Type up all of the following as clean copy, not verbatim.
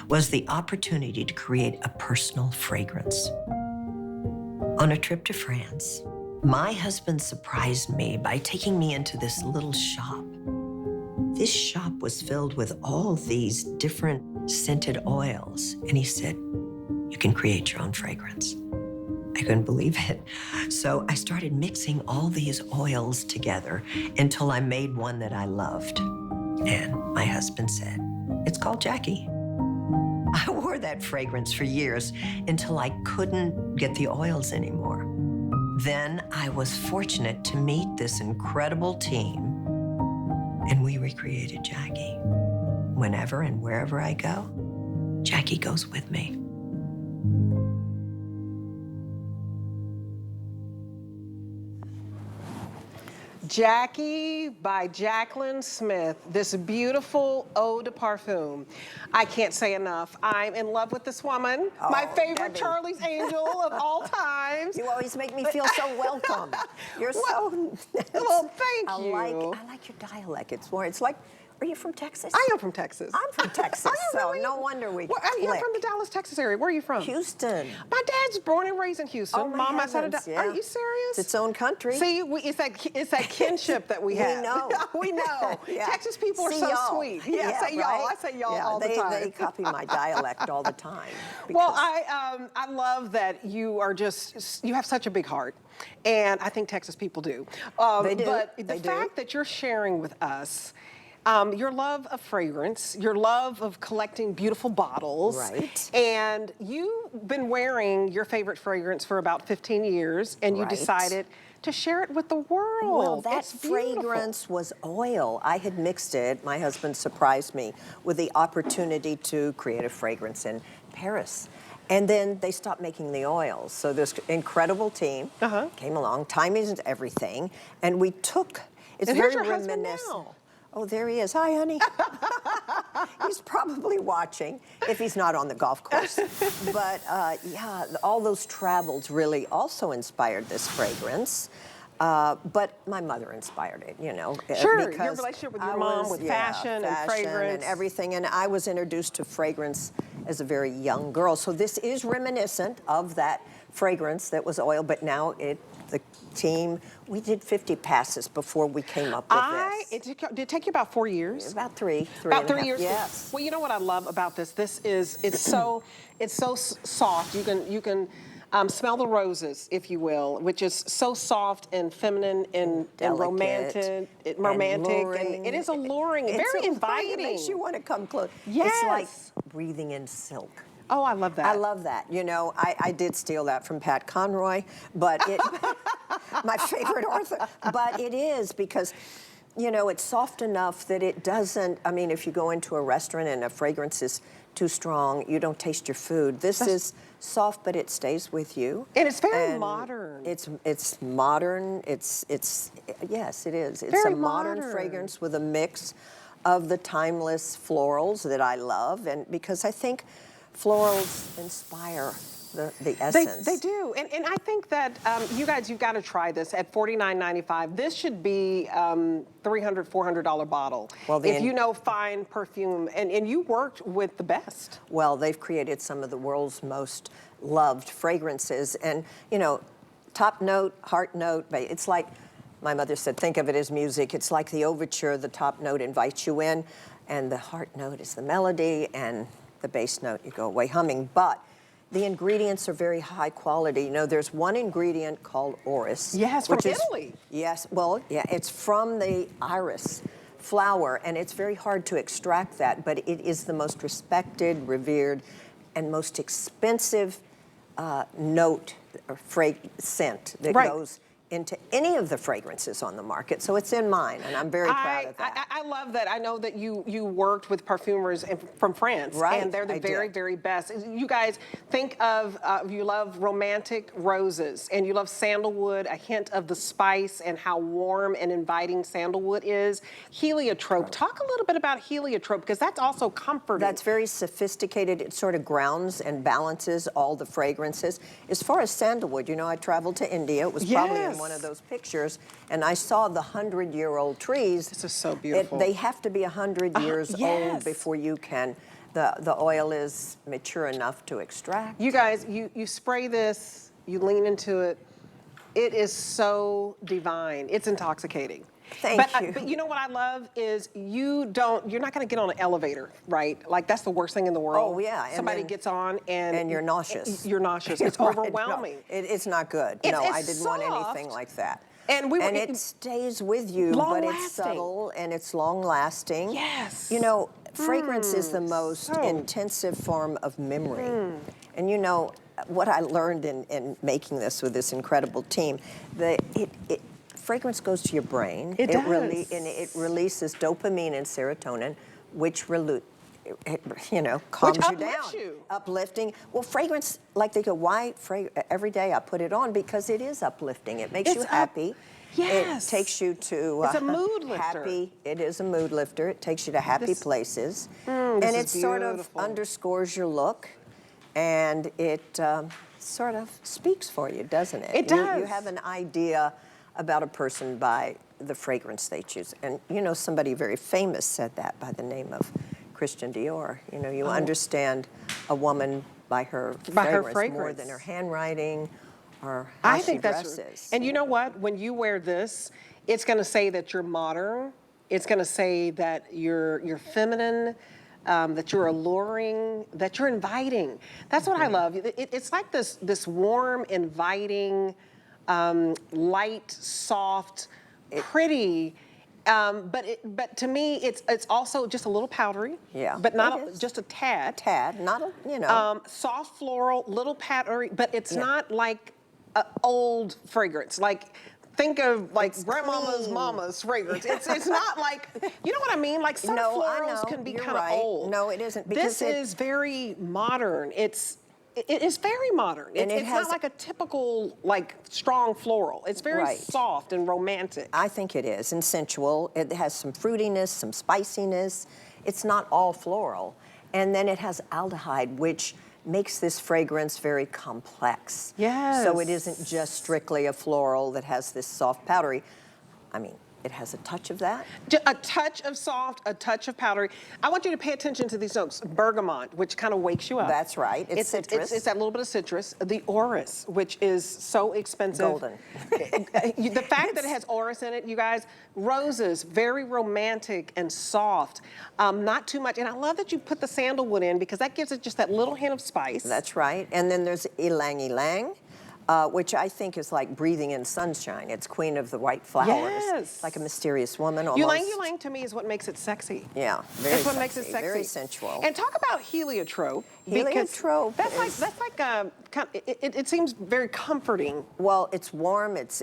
was the opportunity to create a personal fragrance. On a trip to France, my husband surprised me by taking me into this little shop. This shop was filled with all these different scented oils, and he said, "You can create your own fragrance." I couldn't believe it. So I started mixing all these oils together until I made one that I loved. And my husband said, "It's called Jackie." I wore that fragrance for years until I couldn't get the oils anymore. Then I was fortunate to meet this incredible team, and we recreated Jackie. Whenever and wherever I go, Jackie goes with me. Jackie by Jaclyn Smith, this beautiful eau de parfum. I can't say enough. I'm in love with this woman. Oh, my favorite Debbie. Charlie's Angel of all times. You always make me feel so welcome. You're so nice. Well, thank you. I like your dialect. It's like, are you from Texas? I am from Texas. I'm from Texas. Are you so really? no wonder we You're click. from the Dallas, Texas area. Where are you from? Houston. My dad's born and raised in Houston. Oh, my Mom, I said, heavens, yeah. Are you serious? It's its own country. See, it's that kinship that we have. We know. We know. Yeah. Texas people are See so y'all. sweet. Yeah, I say y'all. right? I say y'all Yeah, all the time. They copy my dialect all the time. Well, I love that you are you have such a big heart. And I think Texas people do. They do. But the fact that you're sharing with us your love of fragrance, your love of collecting beautiful bottles. Right. And you've been wearing your favorite fragrance for about 15 years, and you Right. decided to share it with the world. Well, that It's beautiful. fragrance was oil. I had mixed it. My husband surprised me with the opportunity to create a fragrance in Paris. And then they stopped making the oils. So this incredible team came along. Timing is everything. And we took, it's And very here's your husband reminiscent. now. Oh, there he is. Hi, honey. He's probably watching if he's not on the golf course. But yeah, all those travels really also inspired this fragrance. But my mother inspired it, you know. Sure, because your relationship with your I mom, was- with fashion and fragrance. and everything. And I was introduced to fragrance as a very young girl. So this is reminiscent of that fragrance that was oil, but now the team, we did 50 passes before we came up with this. Did it take you about 4 years? About three About and a 3 half, years. yes. Well, you know what I love about this? It's so soft. You can smell the roses, if you will, which is so soft and feminine and Delicate romantic, alluring. and it is alluring, It's very alluring. inviting. It makes you want to come close. Yes. It's like breathing in silk. Oh, I love that. I love that. You know, I did steal that from Pat Conroy, but my favorite author. But it is because, you know, it's soft enough that it doesn't, I mean, if you go into a restaurant and a fragrance is too strong, you don't taste your food. This is soft, but it stays with you. And it's very modern. It's modern. Yes, it is. It's Very a modern fragrance with a mix of the timeless florals that I love, and because I think florals inspire the essence. They do, and I think that you guys, you've got to try this at $49.95. This should be $300, $400 bottle. Well, if you know fine perfume, and you worked with the best. Well, they've created some of the world's most loved fragrances, and you know, top note, heart note. It's like my mother said, think of it as music. It's like the overture. The top note invites you in, and the heart note is the melody, and the bass note, you go away humming. But the ingredients are very high quality. You know, there's one ingredient called orris. Yes, from Italy. Yes, well, yeah, it's from the iris flower, and it's very hard to extract that, but it is the most respected, revered, and most expensive note or scent that goes into any of the fragrances on the market. So it's in mine, and I'm very proud of that. I love that. I know that you worked with perfumers from France, Right, and they're the I very, did. very best. You guys think of, you love romantic roses, and you love sandalwood, a hint of the spice and how warm and inviting sandalwood is. Heliotrope, talk a little bit about heliotrope, because that's also comforting. That's very sophisticated. It sort of grounds and balances all the fragrances. As far as sandalwood, you know, I traveled to India. It was probably in one of those pictures, and I saw the 100-year-old trees. This is so beautiful. They have to be 100 years old before you can The oil is mature enough to extract. You guys, you spray this, you lean into it. It is so divine. It's intoxicating. Thank you. But you know what I love is you're not going to get on an elevator, right? Like that's the worst thing in the world. Oh yeah. Somebody gets on and you're nauseous. You're nauseous. It's Right, overwhelming. No, it's not good. It's I didn't want soft. anything like that. And it stays with you, but it's Long-lasting. subtle and it's long lasting. Yes. You know, fragrance is the most so. intensive form of memory. And you know, what I learned in making this with this incredible team, fragrance goes to your brain. It does. And it releases dopamine and serotonin, which calms you down. Uplifting. Well, fragrance, like they go, why every day I put it on? Because it is uplifting. It makes you happy. Yes. It takes you to it's a mood lifter. happy. It is a mood lifter. It takes you to happy places. And it sort of underscores your look. And it sort of speaks for you, doesn't it? It does. You have an idea about a person by the fragrance they choose. And you know, somebody very famous said that by the name of Christian Dior. You know, you understand a woman by her fragrance more than her handwriting or how she dresses. And you know what? When you wear this, it's going to say that you're modern. It's going to say that you're feminine. That you're alluring, that you're inviting. That's what I love. It's like this warm, inviting, light, soft, pretty. But to me, it's also just a little powdery. Yeah, but not just a tad. Not a soft floral, little powdery, but it's not like an old fragrance. Like. Think of like grandmama's mama's fragrance. It's not like, you know what I mean? Like some florals can be kind of old. No, it isn't. This is very modern. It is very modern. It's not like a typical like strong floral. It's very soft and romantic. I think it is, and sensual. It has some fruitiness, some spiciness. It's not all floral. And then it has aldehyde, which makes this fragrance very complex. Yes. So it isn't just strictly a floral that has this soft powdery. I mean, it has a touch of that. A touch of soft, a touch of powdery. I want you to pay attention to these notes. Bergamot, which kind of wakes you up. That's right. It's citrus. It's that little bit of citrus. The orris, which is so expensive. Golden. The fact that it has orris in it, you guys, roses, very romantic and soft. Not too much. And I love that you put the sandalwood in because that gives it just that little hint of spice. That's right. And then there's YlangYlang. Which I think is like breathing in sunshine. It's queen of the white flowers. Yes. Like a mysterious woman almost. YlangYlang to me is what makes it sexy. Yeah, very That's what sexy, makes it sexy. very sensual. And talk about heliotrope. Heliotrope. It seems very comforting. Well, it's warm. It's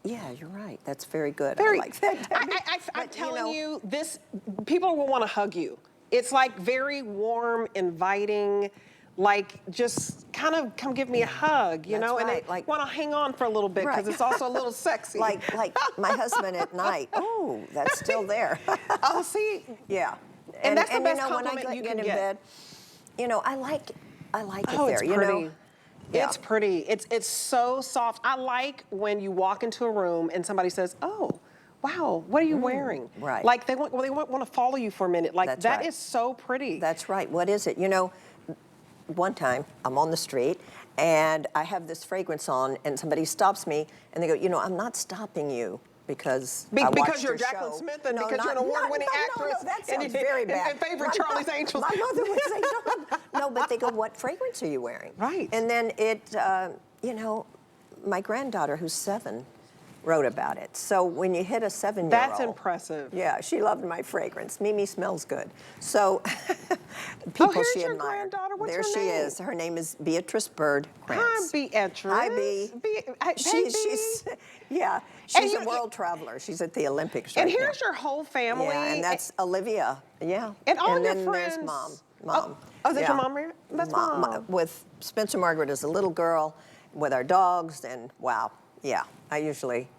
yeah, you're right. That's very good. Very, I like that. I'm telling you, this people will want to hug you. It's like very warm, inviting. Like, just kind of come give me a hug, you know? Right. And I like, want to hang on for a little bit because it's also a little sexy. like my husband at night. Oh, that's still there. Oh, see? Yeah. And that's the best when compliment I you get can in get. bed, you know, I like it Oh, there, it's you pretty. know? Yeah. It's pretty. It's so soft. I like when you walk into a room and somebody says, oh, wow, what are you wearing? Right. Like they want to follow you for a minute. Like That's that right. is so pretty. That's right. What is it? You know, one time I'm on the street and I have this fragrance on and somebody stops me and they go, you know, I'm not stopping you because I watched because you're your Jaclyn show. Smith and because you're an award-winning actress. No, that sounds very bad. And favorite Charlie's Angels. My mother would say, no, but they go, what fragrance are you wearing? Right. And then you know, my granddaughter who's 7 wrote about it. So when you hit a 7-year-old. That's impressive. Yeah, she loved my fragrance. Mimi smells good. So people here's she your admired. granddaughter. What's there her she name? is. Her name is Beatrice Bird Krantz. Hi, Beatrice. Hi, Bea. She's And a world traveler. She's at the Olympics And right here's now. your whole family. Yeah, and that's Olivia. Yeah. And all your then friends. there's Mom. Oh, is that your mom, Mary? That's Mom. With Spencer Margaret as a little girl, with our dogs, and wow, yeah. I usually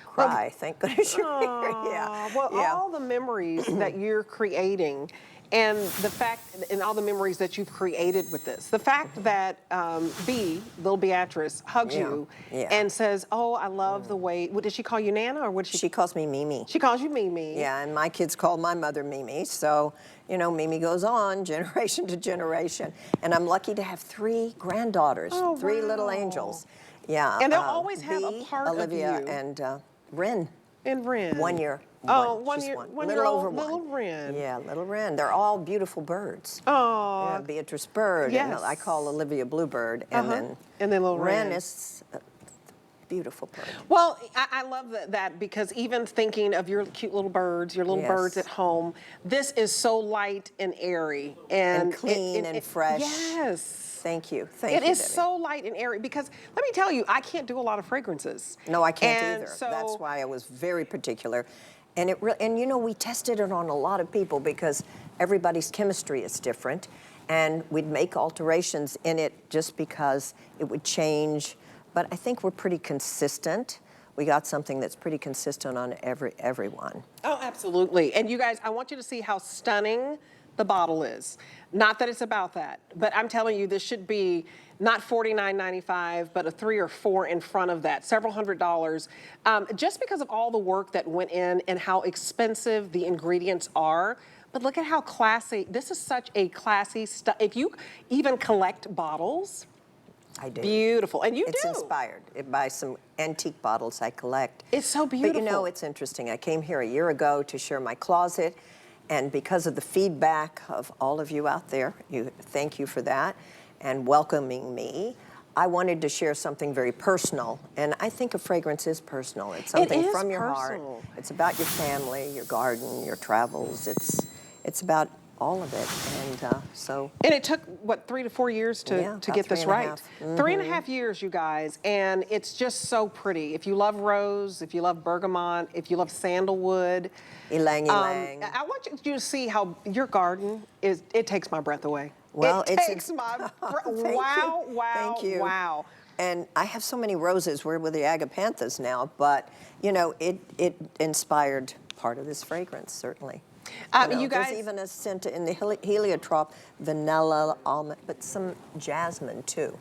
cry. Thank goodness you're here. Yeah. Well, all the memories that you're creating, And the fact, and all the memories that you've created with this, the fact that little Beatrice, hugs you and says, "Oh, I love the way." What did she call you, Nana, or what did she? She calls me Mimi. She calls you Mimi. Yeah, and my kids call my mother Mimi. So, you know, Mimi goes on generation to generation. And I'm lucky to have 3 granddaughters, 3 little angels. Yeah. And they'll always have a Bea, part Olivia, of you. And Ren. And Ren. 1 year. Oh, one year, one. one Little year over old one. little Ren. Yeah, little Ren. They're all beautiful birds. Oh. Yeah, Beatrice Bird. Yes. And I call Olivia Bluebird. And then little Ren. is a beautiful bird. Well, I love that because even thinking of your cute little birds, your little birds at home, this is so light and airy. And clean and fresh. Yes. Thank you. Thank you, It is Debbie. so light and airy because let me tell you, I can't do a lot of fragrances. No, I can't And either. so- That's why I was very particular. And and you know, we tested it on a lot of people because everybody's chemistry is different. And we'd make alterations in it just because it would change. But I think we're pretty consistent. We got something that's pretty consistent on everyone. Oh, absolutely. And you guys, I want you to see how stunning the bottle is. Not that it's about that, but I'm telling you, this should be not $49.95, but a 3 or 4 in front of that, several $100s, just because of all the work that went in and how expensive the ingredients are. But look at how classy, this is such a classy stuff. If you even collect bottles, I do. beautiful, and you It's do. inspired by some antique bottles I collect. It's so beautiful. But you know, it's interesting. I came here a year ago to share my closet, and because of the feedback of all of you out there, thank you for that, and welcoming me, I wanted to share something very personal. And I think a fragrance is personal. It's something is from your heart. personal. It's about your family, your garden, your travels. It's about all of it. And so. And it took, what, 3 to 4 years to Yeah, get about this 3 and a right? half. 3.5 years, you guys, and it's just so pretty. If you love rose, if you love bergamot, if you love sandalwood. YlangYlang. I want you to see how your garden is, it takes my breath away. Well, it takes my breath. Wow, wow, Thank you. wow. And I have so many roses. We're with the agapanthus now, but you know, it inspired part of this fragrance, certainly. You guys, there's even a scent in the heliotrope, vanilla, almond, but some jasmine too.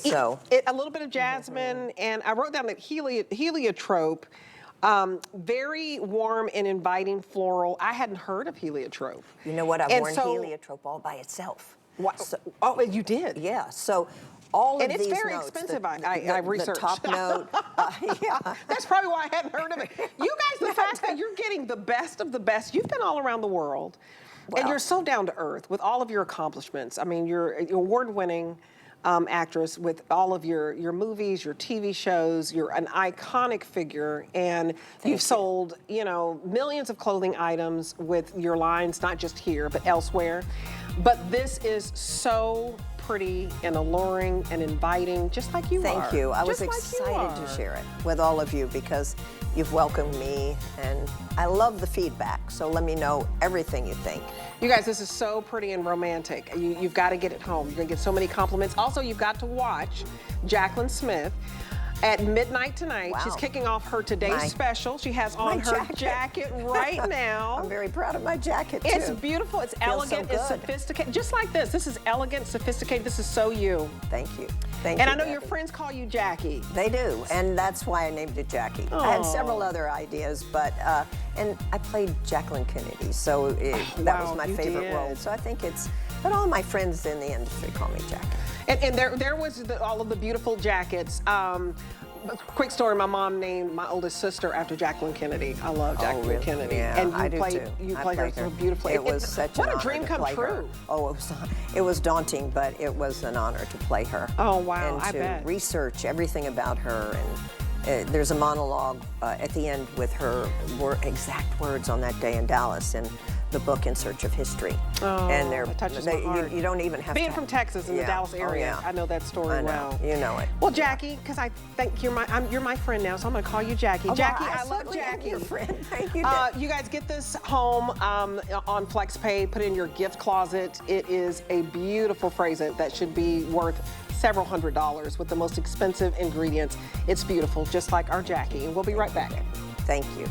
So a little bit of jasmine, and I wrote down that heliotrope. Very warm and inviting floral. I hadn't heard of heliotrope. you know what? I've And worn so- heliotrope all by itself. So, Oh, you did? yeah. So all And of it's these very notes, expensive, the, I researched. The top note, yeah. That's probably why I hadn't heard of it. You guys, the fact that you're getting the best of the best, you've been all around the world, and Well- you're so down to earth with all of your accomplishments. I mean, you're an award-winning actress with all of your movies, your TV shows. You're an iconic figure, and you've sold, you know, millions of clothing items with your lines, not just here, but elsewhere. But this is so pretty and alluring and inviting, just like you are. Thank you. I was Just like you excited to are. share it with all of you because you've welcomed me, and I love the feedback. So let me know everything you think. You guys, this is so pretty and romantic. You've got to get it home. You're gonna get so many compliments. Also, you've got to watch Jaclyn Smith at midnight tonight. Wow. She's kicking off her today's My- special. She has on my her jacket right now. I'm very proud of my jacket too. It's beautiful, it's elegant, so it's good. sophisticated. Just like this. This is elegant, sophisticated. This is so you. Thank you. Thank And you. I know your Debbie. friends call you Jackie. They do, and that's why I named it Jackie. I had Aw. several other ideas, but and I played Jaclyn Kennedy, so that wow, was my you favorite role. did. So I think but all my friends in the industry call me Jackie. And there was all of the beautiful jackets. Quick story, my mom named my oldest sister after Jaclyn Kennedy. I love Jaclyn really? Kennedy. Yeah, and I do played, too. You I played her played so her. beautifully. It was such what an a honor dream to come play her. true. Oh, it was daunting, but it was an honor to play her. Oh, wow, And I to bet. research everything about her. And there's a monologue at the end with her exact words on that day in Dallas in the book In Search of History. Oh, and that touches my heart. you don't even have Being to. from Texas in the Yeah. Dallas Oh, area, yeah. I know that story I know. well. You know it. Well, Jackie, because I think you're my friend now, so I'm going to call you Jackie. Oh, Jackie, well, I love certainly am Jackie. your friend. Thank you. You guys get this home on FlexPay, put it in your gift closet. It is a beautiful fragrance that should be worth several $100s with the most expensive ingredients. It's beautiful, just like our Jackie. And we'll be right back. Thank you.